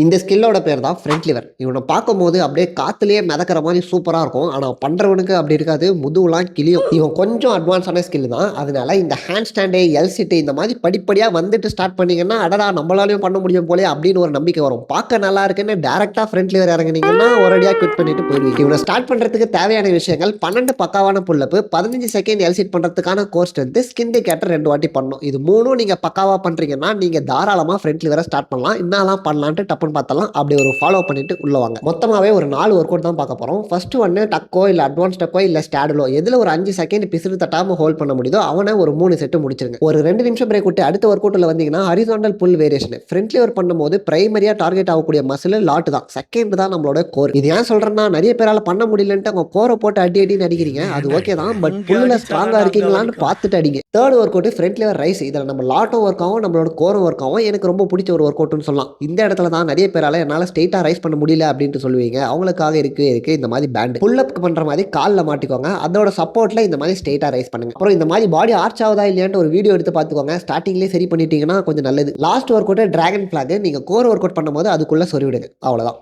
இந்த ஸ்கில்லோட பேர் தான் ஃப்ரண்ட் லிவர். இவன பார்க்கும்போது அப்படியே காத்துலயே மிதக்கிற மாரி சூப்பரா இருக்கும். ஆனா பண்றவனுக்கு அப்படி இருக்காது. முதுகுலாம் கிழியும். இவன் கொஞ்சம் அட்வான்ஸான ஸ்கில் தான். அதனால இந்த ஹேண்ட் ஸ்டாண்டு, எல் சிட்டு இந்த மாரி படிப்படியா வந்துட்டு ஸ்டார்ட் பண்ணீங்கன்னா, அடடா! நம்மளாலயும் பண்ண முடியும் போலயே அப்படின்னு ஒரு நம்பிக்கை வரும். பார்க்க நல்லா இருக்குன்னு டைரக்ட்டா ஃப்ரண்ட் லிவர் இறங்குனீங்கன்னா, ஒரடியா குவிட் பண்ணிட்டு போயிருவீங்க. இவன ஸ்டார்ட் பண்றதுக்கு தேவையான விஷயங்கள் 12 பக்காவான புல் அப், 15 செகண்ட் எல் சிட் பண்றதுக்கான கோர் ஸ்ட்ரென்த், ஸ்கின் டிகேட்டர் 2 வாட்டி பண்ணணும். இது 3ம் நீங்க பக்காவா பண்றீங்கன்னா, நீங்க தாராளமா ஃப்ரண்ட் லிவர ஸ்டார்ட் பண்ணலாம். என்னலாம் பண்ணலான்ட்டு டப்புன்னு பார்த்தலாம். அப்படி ஒரு ஃபாலோ பண்ணிட்டு உள்ள வாங்க. மொத்தமாவே ஒரு 4 ஒர்க் அவுட் தான் பார்க்க போறோம். ஃபர்ஸ்ட் ஒன்னு டக்கோ இல்ல அட்வான்ஸ் டக்கோ இல்ல ஸ்டாடுலோ எதுல ஒரு 5 செகண்ட் பிசிறு தட்டாம ஹோல்ட் பண்ண முடியுதோ அவனை ஒரு 3 செட் முடிச்சிருங்க. ஒரு 2 நிமிஷம் பிரேக் விட்டு அடுத்த ஒர்க் அவுட்ல வந்தீங்கன்னா ஹரிசாண்டல் புல் வேரியேஷன். ஃப்ரண்ட் லிவர் பண்ணும்போது பிரைமரியா டார்கெட் ஆகக்கூடிய மசில் லாட் தான். செகண்ட் தான் நம்மளோட கோர். இது ஏன் சொல்றேன்னா நிறைய பேரால பண்ண முடியலன்ட்டு அவங்க கோரை போட்டு அடி அடின்னு அடிக்கிறீங்க. அது ஓகே தான். பட் புல்லுல ஸ்ட்ராங்கா இருக்கீங்களான்னு பார்த்துட்டு அடிங்க. Third work out front liver rice. இதுல நம்ம லாட்டும் ஒர்க் ஆகும், நம்மளோட கோரும் ஒர்க் ஆகும். எனக்கு ரொம்ப பிடிச்ச ஒரு ஒர்க் அவுட்னு சொல்லலாம். இந்த இடத்துல தான் நிறைய பேரால என்னால ஸ்ட்ரெயிட்டா ரைஸ் பண்ண முடியல அப்படின்ட்டு சொல்லுவீங்க. அவங்களுக்காக இருக்கு இந்த மாதிரி பேண்ட். புல் அப் பண்ற மாதிரி கால்ல மாட்டிக்கோங்க. அதோட சப்போர்ட்ல இந்த மாதிரி ஸ்ட்ரெயிட்டா ரைஸ் பண்ணுங்க. அப்புறம் இந்த மாதிரி பாடி ஆர்ச் ஆகுதா இல்லையான்னு ஒரு வீடியோ எடுத்து பார்த்துக்கோங்க. ஸ்டார்டிங்லேயே சரி பண்ணிட்டீங்கன்னா கொஞ்சம் நல்லது. Last work out dragon flag. நீங்க கோர் ஒர்க் அவுட் பண்ணும்போது அதுக்குள்ள சொருவிடுங்க. அவ்வளவுதான்.